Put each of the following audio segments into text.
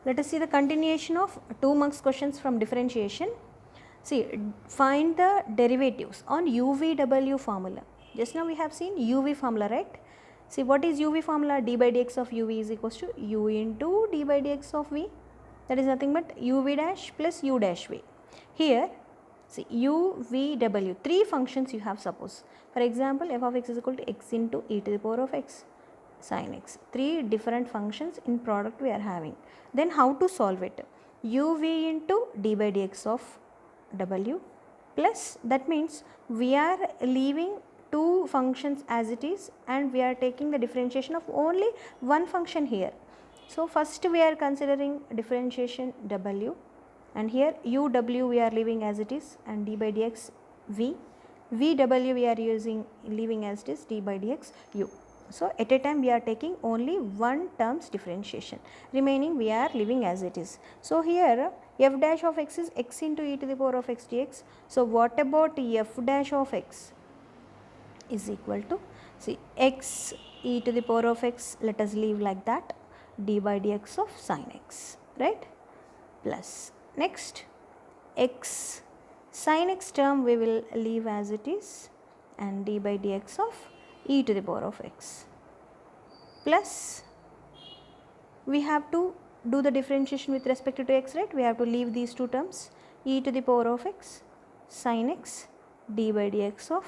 Let us see the continuation of 2 marks questions from differentiation. See, find the derivatives on UVW formula. Just now we have seen UV formula, right? See, what is UV formula? D by dx of UV is equals to U into D by dx of V. That is nothing but UV dash plus U dash V. Here, see, UVW, 3 functions you have, suppose. For example, f of x is equal to x into e to the power of x sin x. 3 different functions in product we are having. Then how to solve it? UV into d by dx of w plus, that means we are leaving 2 functions as it is and we are taking the differentiation of only one function here. So first we are considering differentiation w, and here uw we are leaving as it is and d by dx v, vw we are leaving as it is d by dx u. So at a time we are taking only one term's differentiation, remaining we are leaving as it is. So here f dash of x is x into e to the power of x dx. So what about f dash of x is equal to, see, x e to the power of x, let us leave like that, d by dx of sin x, right, plus next x sin x term we will leave as it is and d by dx of e to the power of x, plus we have to do the differentiation with respect to x, right? We have to leave these 2 terms, e to the power of x sin x d by dx of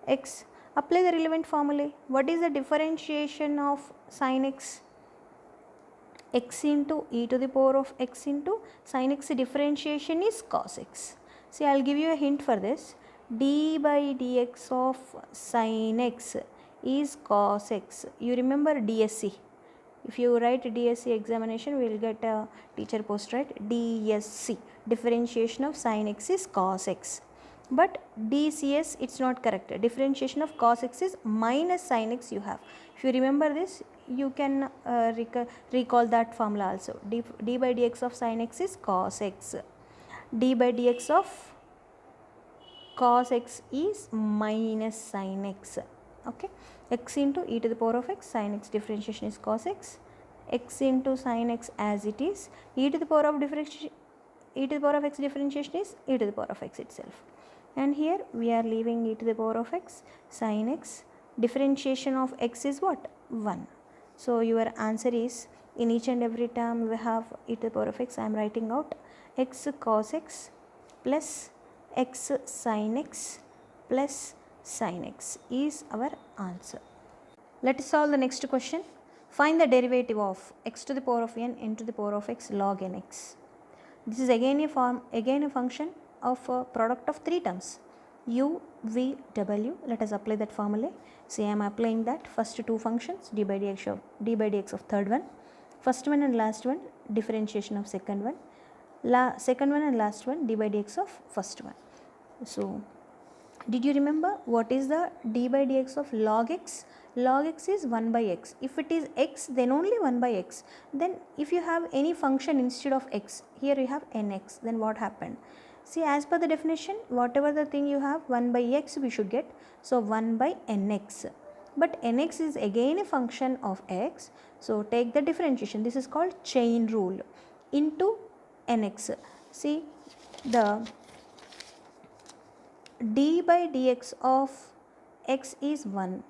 x. Apply the relevant formulae. What is the differentiation of sin x? X into e to the power of x into sin x differentiation is cos x. See, I will give you a hint for this. D by dx of sin x is cos x. You remember DSC. If you write DSC examination, we will get a teacher post, right? DSC, differentiation of sin x is cos x. But DCS, it's not correct. Differentiation of cos x is minus sin x you have. If you remember this, you can recall that formula also. D by dx of sin x is cos x. D by dx of cos x is minus sin x. Okay, x into e to the power of x, sin x differentiation is cos x, x into sin x as it is, e to the power of differentiation, e to the power of x differentiation is e to the power of x itself, and here we are leaving e to the power of x sin x, differentiation of x is what? 1. So your answer is, in each and every term we have e to the power of x, I am writing out x cos x plus x sin x plus sin x is our answer. Let us solve the next question. Find the derivative of x to the power of n to the power of x log nx. This is again a function of a product of 3 terms, u, v, w. Let us apply that formula. See, I am applying that first 2 functions, d by dx of third one, first one and last one, differentiation of second one, second one and last one, d by dx of first one. So did you remember what is the d by dx of log x? Log x is 1 by x. If it is x, then only 1 by x. Then if you have any function instead of x, here you have nx, then what happened? See, as per the definition, whatever the thing you have, 1 by x we should get. So 1 by nx. But nx is again a function of x. So take the differentiation. This is called chain rule into nx. See, the d by dx of x is 1.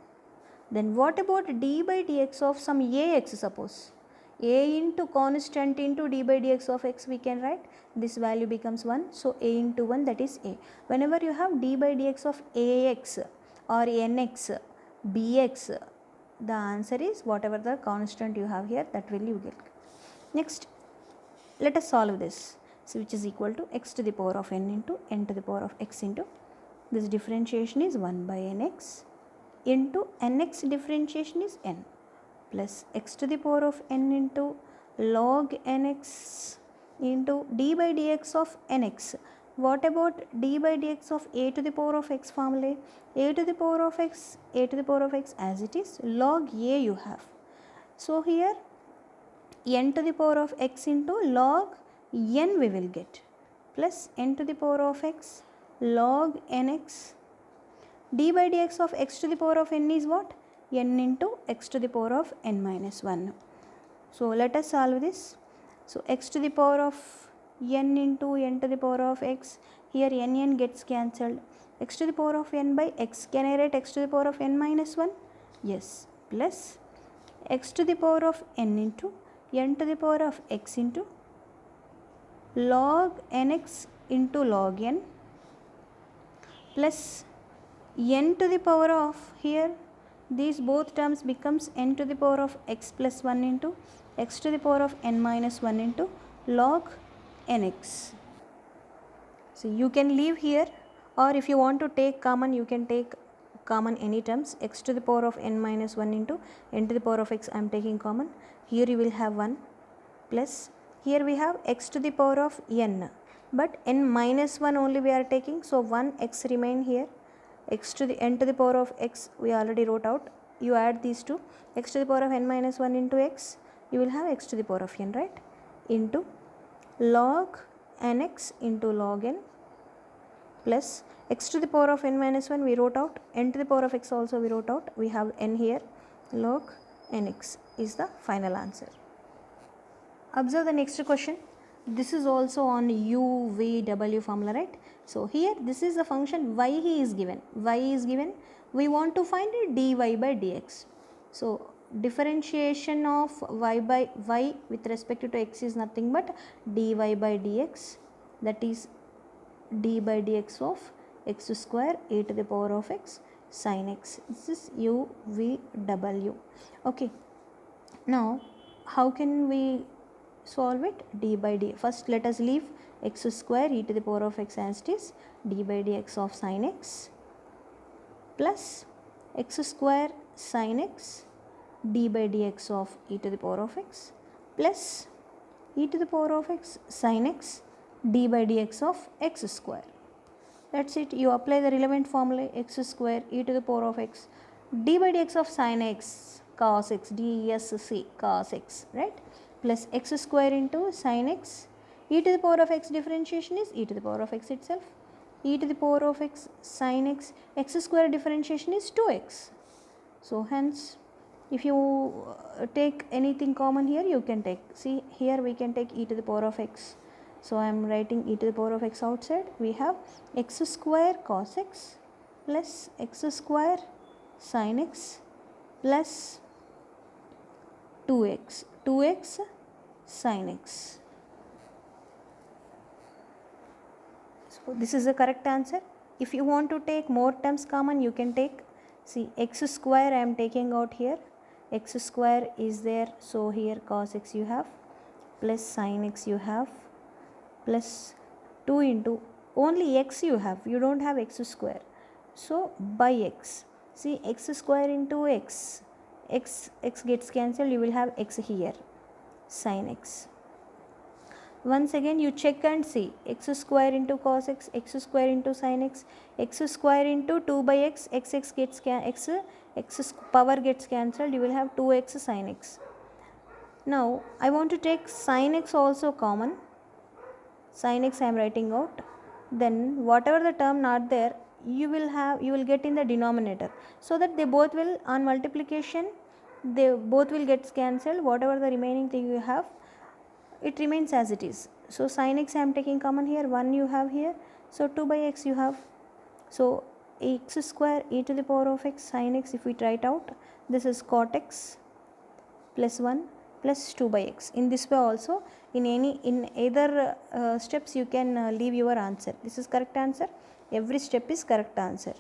Then what about d by dx of some ax, suppose? A into constant into d by dx of x we can write. This value becomes 1. So a into 1, that is a. Whenever you have d by dx of ax or nx, bx, the answer is whatever the constant you have here, that will you get. Next, let us solve this. So which is equal to x to the power of n into n to the power of x into, this differentiation is 1 by nx into nx differentiation is n, plus x to the power of n into log nx into d by dx of nx. What about d by dx of a to the power of x formula? A to the power of x, a to the power of x as it is, log a you have. So here n to the power of x into log n we will get, plus n to the power of x log nx. D by dx of x to the power of n is what? N into x to the power of n minus 1. So let us solve this. So x to the power of n into n to the power of x, here n gets cancelled, x to the power of n by x, can I write x to the power of n minus 1? Yes, plus x to the power of n into n to the power of x into log nx into log n plus n to the power of, here these both terms becomes n to the power of x plus 1 into x to the power of n minus 1 into log nx. So you can leave here, or if you want to take common, you can take common any terms. X to the power of n minus 1 into n to the power of x, I am taking common. Here you will have 1 plus, here we have x to the power of n, but n minus 1 only we are taking, so 1 x remain here. X to the n to the power of x we already wrote out. You add these two, x to the power of n minus 1 into x, you will have x to the power of n, right, into log nx into log n plus x to the power of n minus 1 we wrote out, n to the power of x also we wrote out, we have n here, log nx is the final answer. Observe the next question. This is also on UVW formula, right? So here this is the function y he is given. Y is given. We want to find dy by dx. So differentiation of y by y with respect to x is nothing but dy by dx, that is d by dx of x square e to the power of x sin x. This is UVW. Okay. Now how can we solve it? D by d. First let us leave x square e to the power of x as it is, d by dx of sin x plus x square sin x d by dx of e to the power of x plus e to the power of x sin x d by dx of x square. That's it. You apply the relevant formula, x square e to the power of x d by dx of sin x cos x dsc cos x, right, plus x square into sin x, e to the power of x differentiation is e to the power of x itself, e to the power of x sin x, x square differentiation is 2x. So hence if you take anything common here, you can take, see here we can take e to the power of x. So I am writing e to the power of x outside. We have x square cos x plus x square sin x plus 2x sin x. So this is the correct answer. If you want to take more terms common, you can take, see x square I am taking out here, x square is there, so here cos x you have plus sin x you have plus 2 into only x you have, you don't have x square, so by x, see x square into x gets cancelled, you will have x here sin x. Once again you check and see x square into cos x, x square into sin x, x square into 2 by x, x gets x power gets cancelled, you will have 2x sin x. Now I want to take sin x also common, sin x I am writing out, then whatever the term not there, you will get in the denominator, so that they both will on multiplication they both will get cancelled, whatever the remaining thing you have it remains as it is. So sin x I am taking common here, 1 you have here, so 2 by x you have, so x square e to the power of x sin x, if we try it out, this is cot x plus 1 plus 2 by x. In this way also, in either steps you can leave your answer. This is correct answer, every step is correct answer.